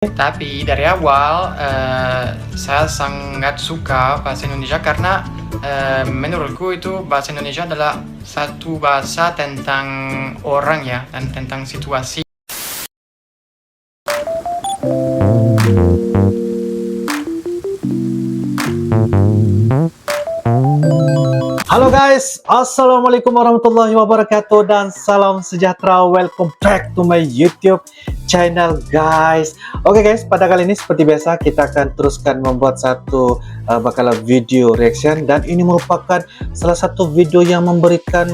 Tapi dari awal saya sangat suka bahasa Indonesia karena menurutku itu bahasa Indonesia adalah satu bahasa tentang orang ya dan tentang situasi. Halo guys, assalamualaikum warahmatullahi wabarakatuh dan salam sejahtera. Welcome back to my YouTube channel guys. Oke guys, pada kali ini seperti biasa kita akan teruskan membuat satu bakalan video reaction, dan ini merupakan salah satu video yang memberikan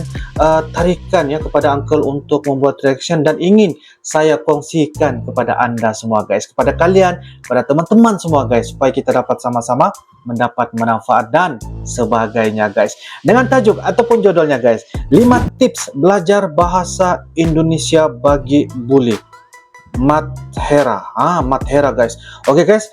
tarikan ya kepada Uncle untuk membuat reaction, dan ingin saya kongsikan kepada anda semua guys, kepada kalian, pada teman-teman semua guys, supaya kita dapat sama-sama mendapat manfaat dan sebagainya guys. Dengan tajuk ataupun judulnya guys, 5 tips belajar bahasa Indonesia bagi bule. Mathera. Mathera guys. Oke guys,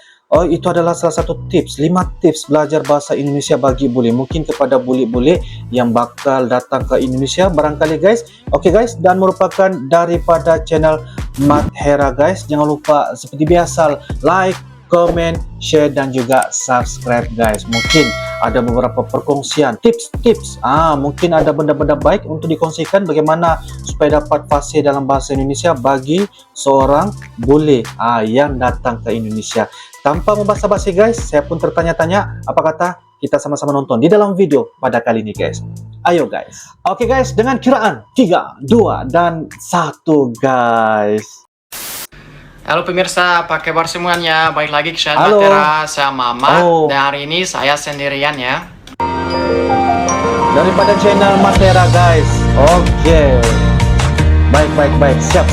itu adalah salah satu tips, 5 tips belajar bahasa Indonesia bagi bule. Mungkin kepada bule-bule yang bakal datang ke Indonesia barangkali guys. Oke guys, dan merupakan daripada channel Mathera guys. Jangan lupa seperti biasa like, comment, share, dan juga subscribe guys. Mungkin ada beberapa perkongsian tips-tips, mungkin ada benda-benda baik untuk dikongsikan bagaimana supaya dapat fasih dalam bahasa Indonesia bagi seorang bule yang datang ke Indonesia. Tanpa membasa-basi guys, saya pun tertanya-tanya, apa kata kita sama-sama nonton di dalam video pada kali ini guys. Ayo guys. Oke guys, dengan kiraan 3, 2, dan 1 guys. Halo pemirsa, apa kabar semuanya? Balik lagi ke channel Halo. Mathera, saya Mamat. Oh. Dan hari ini saya sendirian ya. Daripada channel Mathera guys. Oke. Baik. Siap.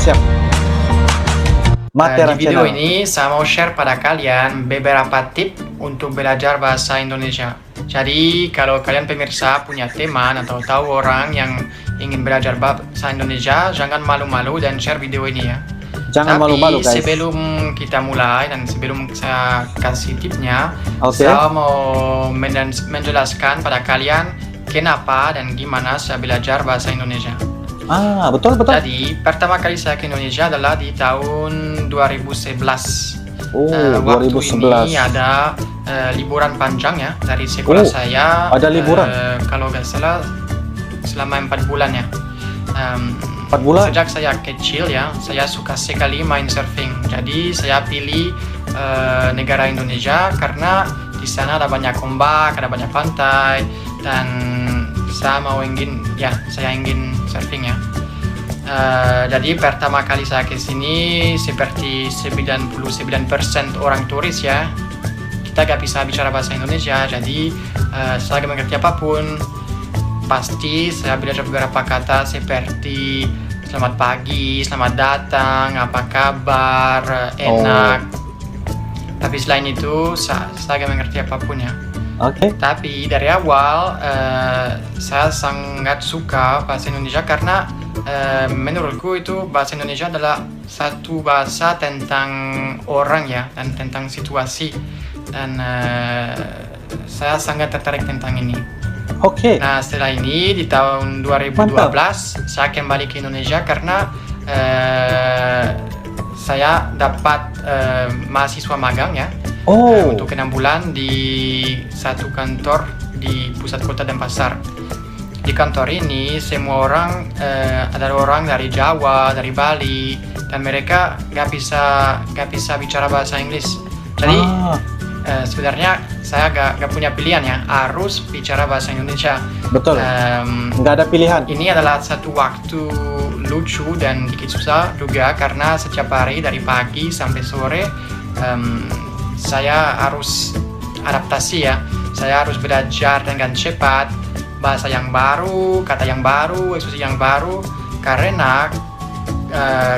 Mathera Di video channel. ini saya mau share pada kalian beberapa tips untuk belajar bahasa Indonesia. Jadi kalau kalian pemirsa punya teman atau tahu orang yang ingin belajar bahasa Indonesia, jangan malu-malu dan share video ini ya. Jangan malu-malu guys. Sebelum kita mulai dan sebelum saya kasih tipsnya, Oke. saya mau menjelaskan pada kalian kenapa dan gimana saya belajar bahasa Indonesia. Betul. Jadi pertama kali saya ke Indonesia adalah di tahun 2011. Waktu 2011. ini ada liburan panjang ya dari sekolah saya. Ada liburan? Kalau nggak salah selama 4 bulan ya. 4 bulan? Sejak saya kecil ya, saya suka sekali main surfing. Jadi saya pilih negara Indonesia karena di sana ada banyak ombak, ada banyak pantai, dan saya ingin surfing ya. Jadi pertama kali saya ke sini seperti 99% orang turis ya. Kita gak bisa bicara bahasa Indonesia, jadi saya gak mengerti apapun. Pasti saya belajar beberapa kata seperti selamat pagi, selamat datang, apa kabar, enak. Tapi selain itu saya gak mengerti apapun ya. Oke. Tapi dari awal saya sangat suka bahasa Indonesia karena menurutku itu bahasa Indonesia adalah satu bahasa tentang orang ya dan tentang situasi, dan saya sangat tertarik tentang ini. Oke. Nah setelah ini di tahun 2012 saya kembali ke Indonesia karena saya dapat mahasiswa magang ya. Untuk 6 bulan di satu kantor di pusat kota Denpasar. Di kantor ini semua orang ada orang dari Jawa, dari Bali, dan mereka gak bisa bicara bahasa Inggris. Jadi sebenarnya saya gak punya pilihan ya, harus bicara bahasa Indonesia. Betul. Nggak ada pilihan. Ini adalah satu waktu lucu dan dikit susah juga karena setiap hari dari pagi sampai sore saya harus adaptasi ya. Saya harus belajar dengan cepat bahasa yang baru, kata yang baru, ekspresi yang baru, karena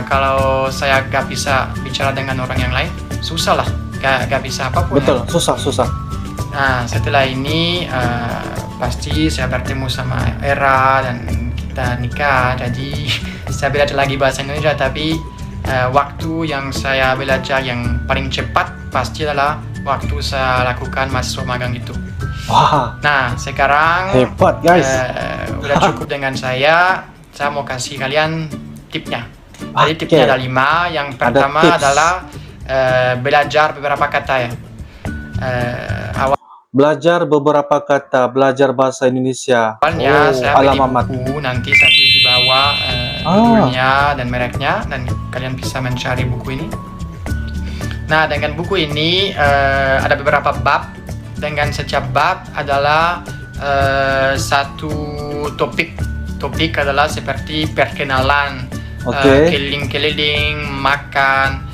kalau saya gak bisa bicara dengan orang yang lain, susah lah, gak bisa apapun. Betul, ya? Susah. Nah setelah ini pasti saya bertemu sama Era dan kita nikah, jadi saya belajar lagi bahasa Indonesia. Tapi waktu yang saya belajar yang paling cepat pasti adalah waktu saya lakukan mahasiswa magang itu. Wah. Nah sekarang Hebat guys. udah cukup dengan saya mau kasih kalian tipnya. Jadi tipsnya ada 5. Yang pertama adalah belajar beberapa kata ya. Belajar beberapa kata, belajar bahasa Indonesia. Awalnya saya beli alamat. buku, nanti saya tulis di bawah judulnya dan mereknya, dan kalian bisa mencari buku ini. Nah, dengan buku ini ada beberapa bab. Dengan setiap bab adalah satu topik. Topik adalah seperti perkenalan, keliling-keliling, makan.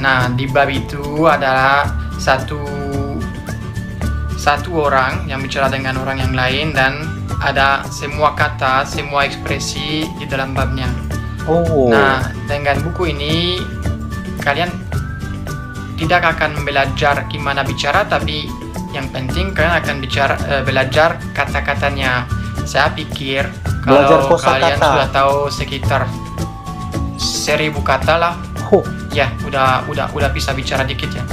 Nah, di bab itu adalah satu orang yang bicara dengan orang yang lain, dan ada semua kata, semua ekspresi di dalam babnya. Nah, dengan buku ini kalian tidak akan belajar gimana bicara, tapi yang penting kalian akan belajar kata-katanya. Saya pikir kalau kalian sudah tahu sekitar 1000 kata lah, ya udah bisa bicara dikit ya.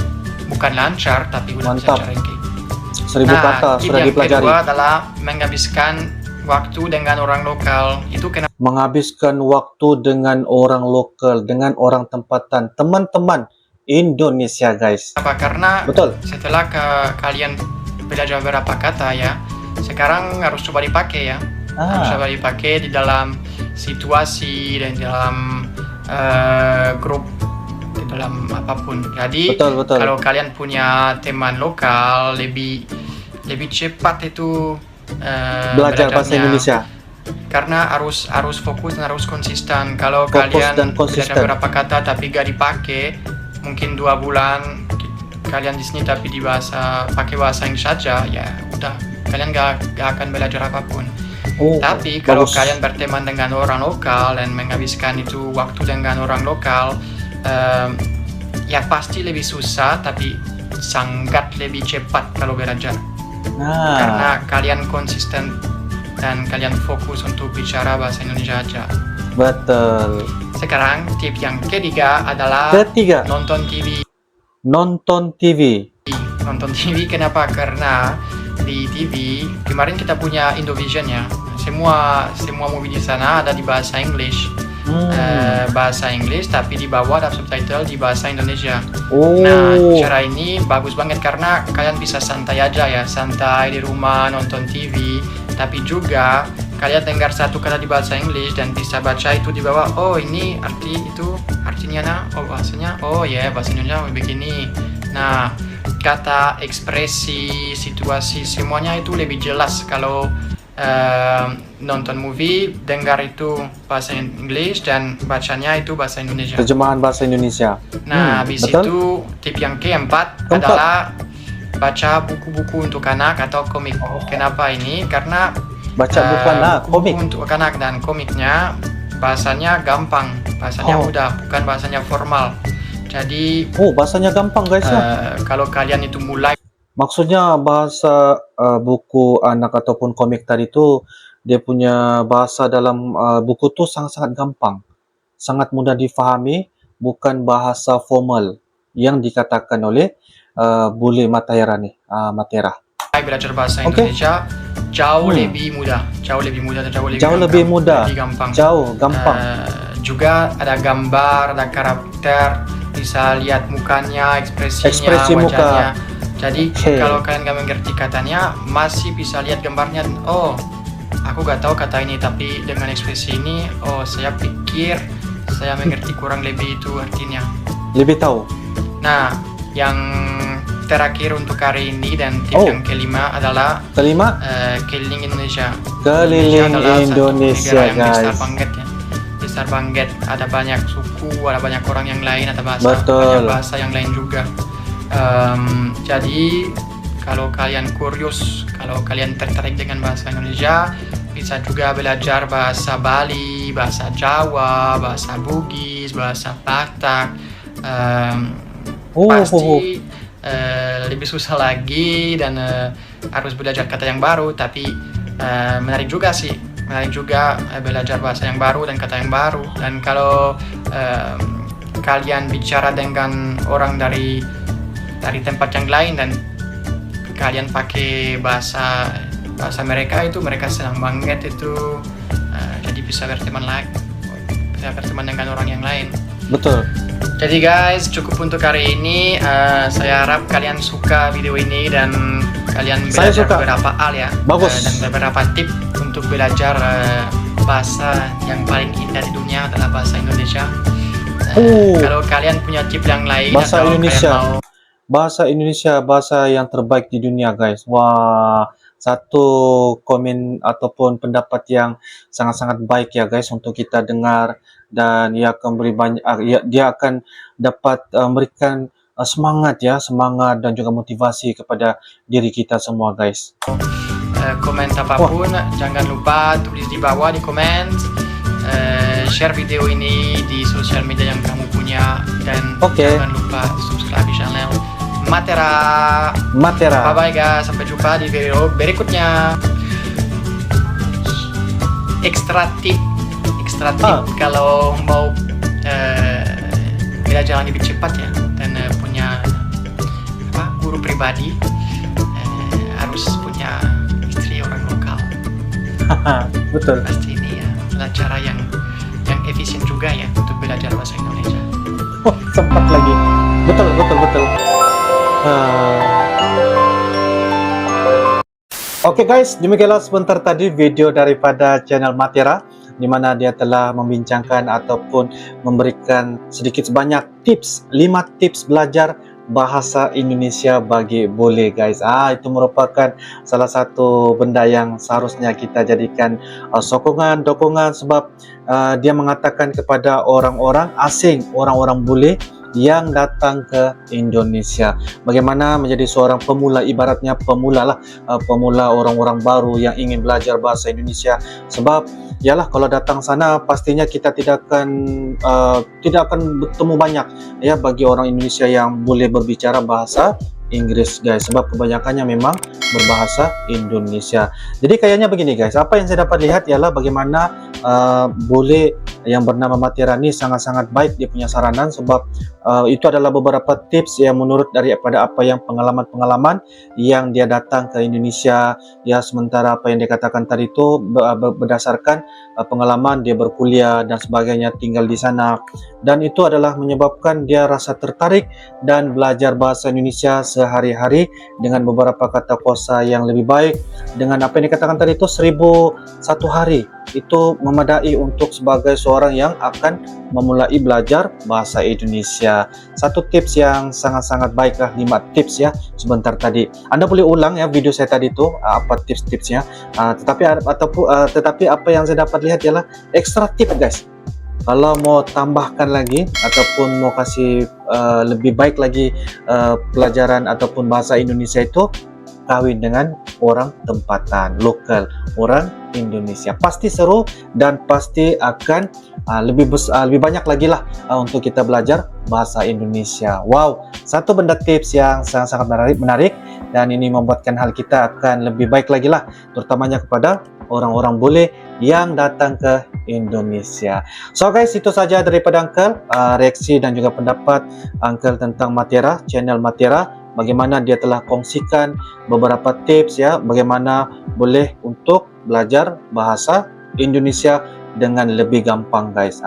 Bukan lancar, tapi udah bisa bicara dikit. 1000 kata sudah dipelajari. Yang kedua adalah menghabiskan waktu dengan orang lokal. Itu kenapa? Menghabiskan waktu dengan orang lokal, dengan orang tempatan, teman-teman Indonesia, guys. Apa? Karena betul. Setelah kalian belajar beberapa kata ya, sekarang harus coba dipakai ya. Harus coba dipakai di dalam situasi dan di dalam grup, di dalam apapun. Jadi betul. kalau kalian punya teman lokal, lebih cepat itu belajar bahasa Indonesia. Karena harus fokus dan harus konsisten. Kalau kalian belajar beberapa kata tapi gak dipakai, mungkin 2 bulan kalian di sini tapi pakai bahasa Inggris saja, ya udah, kalian gak akan belajar apapun. Tapi kalau kalian berteman dengan orang lokal dan menghabiskan itu waktu dengan orang lokal, ya pasti lebih susah, tapi sangat lebih cepat kalau belajar. Karena kalian konsisten dan kalian fokus untuk bicara bahasa Indonesia aja. Betul. Sekarang tip yang ketiga adalah nonton TV. Nonton TV. Nonton TV kenapa? Karena di TV kemarin kita punya Indovision ya. Semua movie di sana ada di bahasa Inggris. Bahasa Inggris tapi di bawah ada subtitle di bahasa Indonesia. Nah, cara ini bagus banget karena kalian bisa santai aja ya, santai di rumah nonton TV, tapi juga kalian dengar satu kata di bahasa Inggris dan bisa baca itu di bawah. Oh, ini artinya bahasanya. Oh ya, bahasa Indonesia begini. Nah, kata, ekspresi, situasi, semuanya itu lebih jelas kalau nonton movie, dengar itu bahasa Inggris dan bacanya itu bahasa Indonesia. Terjemahan bahasa Indonesia. Nah, habis itu tip yang keempat adalah baca buku-buku untuk anak atau komik. Kenapa ini? Karena baca buku untuk anak dan komiknya bahasanya gampang, bahasanya mudah, bukan bahasanya formal. Jadi bahasanya gampang, guys ya. Kalau kalian itu mulai, maksudnya bahasa buku anak ataupun komik tadi itu dia punya bahasa dalam buku tuh sangat-sangat gampang, sangat mudah difahami, bukan bahasa formal yang dikatakan oleh Bule Matera nih, Matera. Belajar bahasa Indonesia jauh lebih mudah, jauh lebih gampang. Juga ada gambar, ada karakter, bisa lihat mukanya, ekspresi wajahnya. Jadi kalau kalian gak mengerti katanya, masih bisa lihat gambarnya. Oh, aku gak tahu kata ini, tapi dengan ekspresi ini, saya pikir saya mengerti kurang lebih itu artinya. Lebih tahu. Nah, yang terakhir untuk hari ini dan tip yang kelima adalah keliling Indonesia. Keliling Indonesia, guys. Besar banget ya. Besar banget. Ada banyak suku, ada banyak orang yang lain, ada banyak bahasa yang lain juga. Jadi kalau kalian curious, kalau kalian tertarik dengan bahasa Indonesia, bisa juga belajar bahasa Bali, bahasa Jawa, bahasa Bugis, bahasa Batak. Pasti lebih susah lagi dan harus belajar kata yang baru, tapi menarik juga sih, belajar bahasa yang baru dan kata yang baru. Dan kalau kalian bicara dengan orang dari tempat yang lain dan kalian pakai bahasa mereka, itu mereka senang banget itu, jadi bisa berteman dengan orang yang lain. betul. Jadi guys, cukup untuk hari ini. Saya harap kalian suka video ini dan kalian Saya belajar suka. beberapa hal ya. Bagus. Dan beberapa tip untuk belajar bahasa yang paling indah di dunia adalah bahasa Indonesia. Kalau kalian punya tip yang lain Bahasa atau Indonesia. kalian mau Bahasa Indonesia, bahasa yang terbaik di dunia, guys. Wah, satu komen ataupun pendapat yang sangat-sangat baik ya, guys, untuk kita dengar, dan ia akan beri banyak, dia akan dapat memberikan semangat ya, semangat dan juga motivasi kepada diri kita semua, guys. komen apapun, jangan lupa tulis di bawah di komen. Share video ini di sosial media yang kamu punya, dan jangan lupa subscribe di channel Matera. Bye bye guys, sampai jumpa di video berikutnya. Ekstra tip kalau mau belajar lebih cepat ya, dan punya guru pribadi, harus punya istri orang lokal. Betul. Pasti ini ya adalah cara yang efisien juga ya untuk belajar bahasa Indonesia. Oh, sempat lagi. Betul. Oke guys, demikianlah sebentar tadi video daripada channel Matera, di mana dia telah membincangkan ataupun memberikan sedikit sebanyak tips, 5 tips belajar bahasa Indonesia bagi bule, guys. Itu merupakan salah satu benda yang seharusnya kita jadikan sokongan, dokongan, sebab dia mengatakan kepada orang-orang asing, orang-orang bule yang datang ke Indonesia, bagaimana menjadi seorang pemula, ibaratnya pemula orang-orang baru yang ingin belajar bahasa Indonesia. Sebab yalah, kalau datang sana pastinya kita tidak akan bertemu banyak ya bagi orang Indonesia yang boleh berbicara bahasa Inggris, guys, sebab kebanyakannya memang berbahasa Indonesia. Jadi kayaknya begini, guys, apa yang saya dapat lihat ialah bagaimana bule yang bernama Matera ini sangat-sangat baik dia punya saranan, sebab itu adalah beberapa tips yang menurut daripada apa yang pengalaman-pengalaman yang dia datang ke Indonesia ya. Sementara apa yang dia katakan tadi itu berdasarkan pengalaman dia berkuliah dan sebagainya, tinggal di sana, dan itu adalah menyebabkan dia rasa tertarik dan belajar bahasa Indonesia sehari-hari dengan beberapa kata kosa yang lebih baik. Dengan apa yang dikatakan tadi itu 1001 hari itu memadai untuk sebagai seorang yang akan memulai belajar bahasa Indonesia. Satu tips yang sangat-sangat baiklah, 5 tips ya sebentar tadi. Anda boleh ulang ya video saya tadi itu apa tips-tipsnya. Tetapi apa yang saya dapat lihat ialah ekstra tip, guys. Kalau mau tambahkan lagi ataupun mau kasih lebih baik lagi pelajaran ataupun bahasa Indonesia itu, kawin dengan orang tempatan, lokal, orang Indonesia. Pasti seru dan pasti akan lebih banyak lagi lah untuk kita belajar bahasa Indonesia. Wow, satu benda tips yang sangat-sangat menarik, dan ini membuatkan hal kita akan lebih baik lagi lah, terutamanya kepada orang-orang bule yang datang ke Indonesia. So guys, itu saja daripada Uncle, reaksi dan juga pendapat Uncle tentang Matera, channel Matera, bagaimana dia telah kongsikan beberapa tips ya, bagaimana boleh untuk belajar bahasa Indonesia dengan lebih gampang, guys.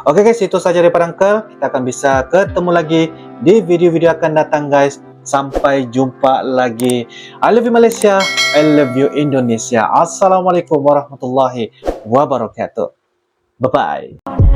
Oke guys, itu saja daripada Uncle. Kita akan bisa ketemu lagi di video-video akan datang, guys. Sampai jumpa lagi. I love you Malaysia, I love you Indonesia. Assalamualaikum warahmatullahi wabarakatuh. Bye bye.